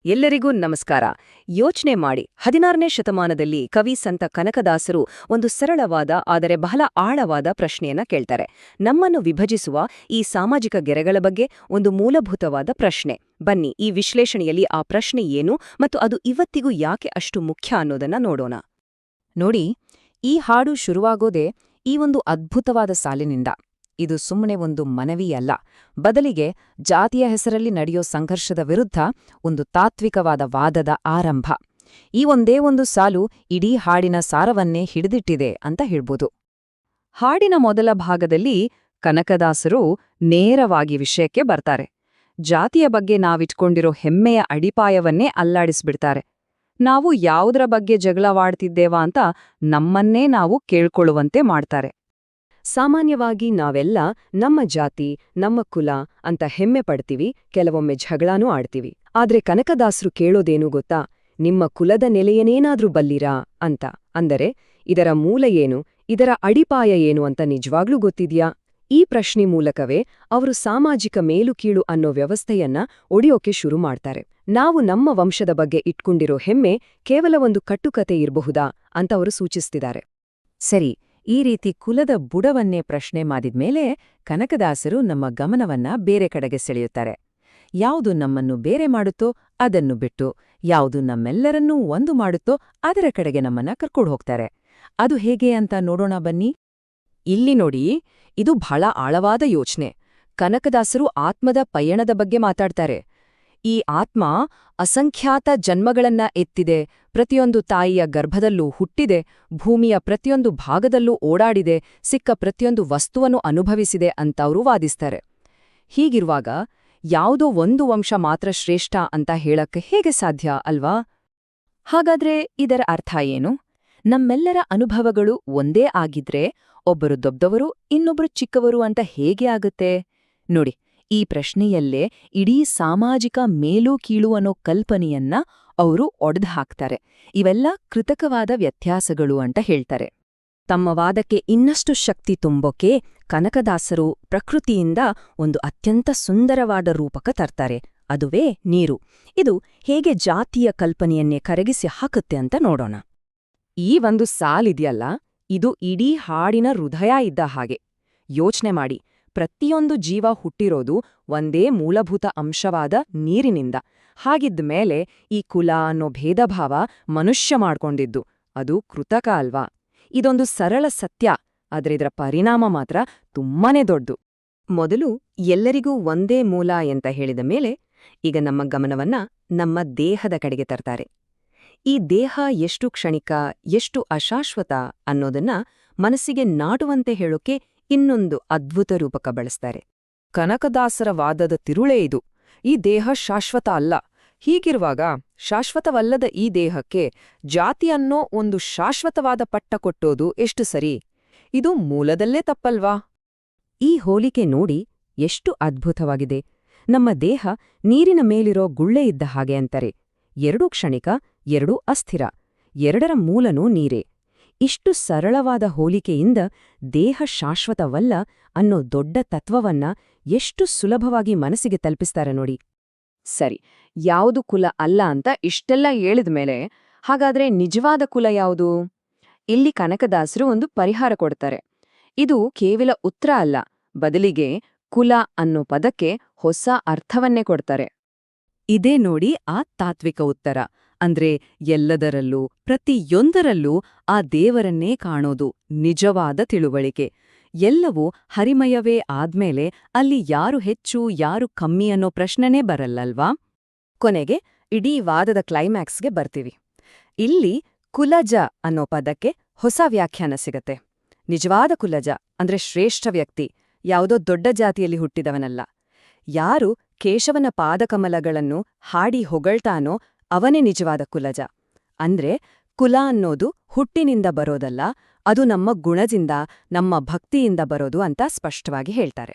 ಎಲ್ಲರಿಗೂ ನಮಸ್ಕಾರ. ಯೋಚನೆ ಮಾಡಿ, 16ನೇ ಶತಮಾನದಲ್ಲಿ ಕವಿ ಸಂತ ಕನಕದಾಸರು ಒಂದು ಸರಳವಾದ ಆದರೆ ಬಹಳ ಆಳವಾದ ಪ್ರಶ್ನೆಯನ್ನ ಕೇಳ್ತಾರೆ. ನಮ್ಮನ್ನು ವಿಭಜಿಸುವ ಈ ಸಾಮಾಜಿಕ ಗೆರೆಗಳ ಬಗ್ಗೆ ಒಂದು ಮೂಲಭೂತವಾದ ಪ್ರಶ್ನೆ. ಬನ್ನಿ, ಈ ವಿಶ್ಲೇಷಣೆಯಲ್ಲಿ ಆ ಪ್ರಶ್ನೆ ಏನು ಮತ್ತು ಅದು ಇವತ್ತಿಗೂ ಯಾಕೆ ಅಷ್ಟು ಮುಖ್ಯ ಅನ್ನೋದನ್ನ ನೋಡೋಣ. ನೋಡಿ, ಈ ಹಾಡು ಶುರುವಾಗೋದೇ ಈ ಒಂದು ಅದ್ಭುತವಾದ ಸಾಲಿನಿಂದ. ಇದು ಸುಮ್ಮನೆ ಒಂದು ಮನವಿಯಲ್ಲ, ಬದಲಿಗೆ ಜಾತಿಯ ಹೆಸರಲ್ಲಿ ನಡೆಯೋ ಸಂಘರ್ಷದ ವಿರುದ್ಧ ಒಂದು ತಾತ್ವಿಕವಾದ ವಾದದ ಆರಂಭ. ಈ ಒಂದೇ ಒಂದು ಸಾಲು ಇಡೀ ಹಾಡಿನ ಸಾರವನ್ನೇ ಹಿಡಿದಿಟ್ಟಿದೆ ಅಂತ ಹೇಳ್ಬೋದು. ಹಾಡಿನ ಮೊದಲ ಭಾಗದಲ್ಲಿ ಕನಕದಾಸರು ನೇರವಾಗಿ ವಿಷಯಕ್ಕೆ ಬರ್ತಾರೆ. ಜಾತಿಯ ಬಗ್ಗೆ ನಾವಿಟ್ಕೊಂಡಿರೋ ಹೆಮ್ಮೆಯ ಅಡಿಪಾಯವನ್ನೇ ಅಲ್ಲಾಡಿಸ್ಬಿಡ್ತಾರೆ. ನಾವು ಯಾವುದರ ಬಗ್ಗೆ ಜಗಳವಾಡ್ತಿದ್ದೇವಾ ಅಂತ ನಮ್ಮನ್ನೇ ನಾವು ಕೇಳ್ಕೊಳ್ಳುವಂತೆ ಮಾಡ್ತಾರೆ. ಸಾಮಾನ್ಯವಾಗಿ ನಾವೆಲ್ಲ ನಮ್ಮ ಜಾತಿ, ನಮ್ಮ ಕುಲ ಅಂತ ಹೆಮ್ಮೆ ಪಡ್ತೀವಿ, ಕೆಲವೊಮ್ಮೆ ಜಗಳನೂ ಆಡ್ತೀವಿ. ಆದ್ರೆ ಕನಕದಾಸರು ಕೇಳೋದೇನು ಗೊತ್ತಾ? ನಿಮ್ಮ ಕುಲದ ನೆಲೆಯನೇನಾದ್ರೂ ಬಲ್ಲಿರಾ ಅಂತ. ಅಂದರೆ ಇದರ ಮೂಲ ಏನು, ಇದರ ಅಡಿಪಾಯ ಏನು ಅಂತ ನಿಜವಾಗ್ಲೂ ಗೊತ್ತಿದ್ಯಾ? ಈ ಪ್ರಶ್ನೆ ಮೂಲಕವೇ ಅವರು ಸಾಮಾಜಿಕ ಮೇಲು ಕೀಳು ಅನ್ನೋ ವ್ಯವಸ್ಥೆಯನ್ನ ಒಡೆಯೋಕೆ ಶುರು ಮಾಡ್ತಾರೆ. ನಾವು ನಮ್ಮ ವಂಶದ ಬಗ್ಗೆ ಇಟ್ಕೊಂಡಿರೋ ಹೆಮ್ಮೆ ಕೇವಲ ಒಂದು ಕಟ್ಟುಕತೆ ಇರಬಹುದಾ ಅಂತ ಅವರು ಸೂಚಿಸ್ತಿದ್ದಾರೆ. ಸರಿ, ಈ ರೀತಿ ಕುಲದ ಬುಡವನ್ನೇ ಪ್ರಶ್ನೆ ಮಾಡಿದ್ಮೇಲೆ ಕನಕದಾಸರು ನಮ್ಮ ಗಮನವನ್ನ ಬೇರೆ ಕಡೆಗೆ ಸೆಳೆಯುತ್ತಾರೆ. ಯಾವುದು ನಮ್ಮನ್ನು ಬೇರೆ ಮಾಡುತ್ತೋ ಅದನ್ನು ಬಿಟ್ಟು, ಯಾವುದು ನಮ್ಮೆಲ್ಲರನ್ನೂ ಒಂದು ಮಾಡುತ್ತೋ ಅದರ ಕಡೆಗೆ ನಮ್ಮನ್ನ ಕರ್ಕೊಂಡು ಹೋಗ್ತಾರೆ. ಅದು ಹೇಗೆ ಅಂತ ನೋಡೋಣ ಬನ್ನಿ. ಇಲ್ಲಿ ನೋಡಿ, ಇದು ಬಹಳ ಆಳವಾದ ಯೋಚನೆ. ಕನಕದಾಸರು ಆತ್ಮದ ಪಯಣದ ಬಗ್ಗೆ ಮಾತಾಡ್ತಾರೆ. ಈ ಆತ್ಮ ಅಸಂಖ್ಯಾತ ಜನ್ಮಗಳನ್ನ ಎತ್ತಿದೆ, ಪ್ರತಿಯೊಂದು ತಾಯಿಯ ಗರ್ಭದಲ್ಲೂ ಹುಟ್ಟಿದೆ, ಭೂಮಿಯ ಪ್ರತಿಯೊಂದು ಭಾಗದಲ್ಲೂ ಓಡಾಡಿದೆ, ಸಿಕ್ಕ ಪ್ರತಿಯೊಂದು ವಸ್ತುವನ್ನು ಅನುಭವಿಸಿದೆ ಅಂತವ್ರು ವಾದಿಸ್ತಾರೆ. ಹೀಗಿರುವಾಗ ಯಾವುದೋ ಒಂದು ವಂಶ ಮಾತ್ರ ಶ್ರೇಷ್ಠ ಅಂತ ಹೇಳಕ್ಕೆ ಹೇಗೆ ಸಾಧ್ಯ ಅಲ್ವಾ? ಹಾಗಾದ್ರೆ ಇದರ ಅರ್ಥ ಏನು? ನಮ್ಮೆಲ್ಲರ ಅನುಭವಗಳು ಒಂದೇ ಆಗಿದ್ರೆ ಒಬ್ಬರು ದೊಡ್ಡವರು ಇನ್ನೊಬ್ಬರು ಚಿಕ್ಕವರು ಅಂತ ಹೇಗೆ ಆಗುತ್ತೆ? ನೋಡಿ, ಈ ಪ್ರಶ್ನೆಯಲ್ಲೇ ಇಡೀ ಸಾಮಾಜಿಕ ಮೇಲು ಕೀಳು ಅನ್ನೋ ಕಲ್ಪನೆಯನ್ನ ಅವರು ಒಡೆದು ಹಾಕ್ತಾರೆ. ಇವೆಲ್ಲ ಕೃತಕವಾದ ವ್ಯತ್ಯಾಸಗಳು ಅಂತ ಹೇಳ್ತಾರೆ. ತಮ್ಮ ವಾದಕ್ಕೆ ಇನ್ನಷ್ಟು ಶಕ್ತಿ ತುಂಬೋಕೆ ಕನಕದಾಸರು ಪ್ರಕೃತಿಯಿಂದ ಒಂದು ಅತ್ಯಂತ ಸುಂದರವಾದ ರೂಪಕ ತರ್ತಾರೆ. ಅದುವೇ ನೀರು. ಇದು ಹೇಗೆ ಜಾತಿಯ ಕಲ್ಪನೆಯನ್ನೇ ಕರಗಿಸಿ ಹಾಕುತ್ತೆ ಅಂತ ನೋಡೋಣ. ಈ ಒಂದು ಸಾಲಿದೆಯಲ್ಲ, ಇದು ಇಡೀ ಹಾಡಿನ ಹೃದಯ ಇದ್ದ ಹಾಗೆ. ಯೋಚನೆ ಮಾಡಿ, ಪ್ರತಿಯೊಂದು ಜೀವ ಹುಟ್ಟಿರೋದು ಒಂದೇ ಮೂಲಭೂತ ಅಂಶವಾದ ನೀರಿನಿಂದ. ಹಾಗಿದ್ಮೇಲೆ ಈ ಕುಲ ಅನ್ನೋ ಭೇದಭಾವ ಮನುಷ್ಯ ಮಾಡ್ಕೊಂಡಿದ್ದು ಅದು ಕೃತಕ ಅಲ್ವಾ? ಇದೊಂದು ಸರಳ ಸತ್ಯ, ಆದ್ರೆ ಇದರ ಪರಿಣಾಮ ಮಾತ್ರ ತುಂಬಾನೇ ದೊಡ್ಡದು. ಮೊದಲು ಎಲ್ಲರಿಗೂ ಒಂದೇ ಮೂಲ ಅಂತ ಹೇಳಿದ ಮೇಲೆ ಈಗ ನಮ್ಮ ಗಮನವನ್ನ ನಮ್ಮ ದೇಹದ ಕಡೆಗೆ ತರ್ತಾರೆ. ಈ ದೇಹ ಎಷ್ಟು ಕ್ಷಣಿಕ, ಎಷ್ಟು ಅಶಾಶ್ವತ ಅನ್ನೋದನ್ನ ಮನಸ್ಸಿಗೆ ನಾಟುವಂತೆ ಹೇಳೋಕೆ ಇನ್ನೊಂದು ಅದ್ಭುತ ರೂಪಕ ಬಳಸ್ತಾರೆ. ಕನಕದಾಸರ ವಾದದ ತಿರುಳೇ ಇದು. ಈ ದೇಹ ಶಾಶ್ವತ ಅಲ್ಲ. ಹೀಗಿರುವಾಗ ಶಾಶ್ವತವಲ್ಲದ ಈ ದೇಹಕ್ಕೆ ಜಾತಿ ಅನ್ನೋ ಒಂದು ಶಾಶ್ವತವಾದ ಪಟ್ಟ ಕೊಟ್ಟೋದು ಎಷ್ಟು ಸರಿ? ಇದು ಮೂಲದಲ್ಲೇ ತಪ್ಪಲ್ವಾ? ಈ ಹೋಲಿಕೆ ನೋಡಿ ಎಷ್ಟು ಅದ್ಭುತವಾಗಿದೆ. ನಮ್ಮ ದೇಹ ನೀರಿನ ಮೇಲಿರೋ ಗುಳ್ಳೆ ಇದ್ದ ಹಾಗೆ ಅಂತಾರೆ. ಎರಡೂ ಕ್ಷಣಿಕ, ಎರಡೂ ಅಸ್ಥಿರ, ಎರಡರ ಮೂಲನೂ ನೀರೇ. ಇಷ್ಟು ಸರಳವಾದ ಹೋಲಿಕೆಯಿಂದ ದೇಹ ಶಾಶ್ವತವಲ್ಲ ಅನ್ನೋ ದೊಡ್ಡ ತತ್ವವನ್ನ ಎಷ್ಟು ಸುಲಭವಾಗಿ ಮನಸ್ಸಿಗೆ ತಲುಪಿಸ್ತಾರೆ ನೋಡಿ. ಸರಿ, ಯಾವುದು ಕುಲ ಅಲ್ಲ ಅಂತ ಇಷ್ಟೆಲ್ಲ ಹೇಳಿದ್ಮೇಲೆ ಹಾಗಾದ್ರೆ ನಿಜವಾದ ಕುಲ ಯಾವುದು? ಇಲ್ಲಿ ಕನಕದಾಸರು ಒಂದು ಪರಿಹಾರ ಕೊಡ್ತಾರೆ. ಇದು ಕೇವಲ ಉತ್ತರ ಅಲ್ಲ, ಬದಲಿಗೆ ಕುಲ ಅನ್ನೋ ಪದಕ್ಕೆ ಹೊಸ ಅರ್ಥವನ್ನೇ ಕೊಡ್ತಾರೆ. ಇದೇ ನೋಡಿ ಆ ತಾತ್ವಿಕ ಉತ್ತರ. ಅಂದ್ರೆ ಎಲ್ಲದರಲ್ಲೂ ಪ್ರತಿಯೊಂದರಲ್ಲೂ ಆ ದೇವರನ್ನೇ ಕಾಣೋದು ನಿಜವಾದ ತಿಳುವಳಿಕೆ. ಎಲ್ಲವೂ ಹರಿಮಯವೇ ಆದ್ಮೇಲೆ ಅಲ್ಲಿ ಯಾರು ಹೆಚ್ಚು ಯಾರು ಕಮ್ಮಿ ಅನ್ನೋ ಪ್ರಶ್ನೆನೇ ಬರಲ್ಲಲ್ವಾ? ಕೊನೆಗೆ ಇಡೀ ವಾದದ ಕ್ಲೈಮ್ಯಾಕ್ಸ್ಗೆ ಬರ್ತೀವಿ. ಇಲ್ಲಿ ಕುಲಜ ಅನ್ನೋ ಪದಕ್ಕೆ ಹೊಸ ವ್ಯಾಖ್ಯಾನ ಸಿಗತ್ತೆ. ನಿಜವಾದ ಕುಲಜ ಅಂದ್ರೆ ಶ್ರೇಷ್ಠ ವ್ಯಕ್ತಿ, ಯಾವುದೋ ದೊಡ್ಡ ಜಾತಿಯಲ್ಲಿ ಹುಟ್ಟಿದವನಲ್ಲ. ಯಾರು ಕೇಶವನ ಪಾದಕಮಲಗಳನ್ನು ಹಾಡಿ ಹೊಗಳ್ತಾನೋ ಅವನೇ ನಿಜವಾದ ಕುಲಜ. ಅಂದ್ರೆ ಕುಲ ಅನ್ನೋದು ಹುಟ್ಟಿನಿಂದ ಬರೋದಲ್ಲ, ಅದು ನಮ್ಮ ಗುಣದಿಂದ, ನಮ್ಮ ಭಕ್ತಿಯಿಂದ ಬರೋದು ಅಂತ ಸ್ಪಷ್ಟವಾಗಿ ಹೇಳ್ತಾರೆ.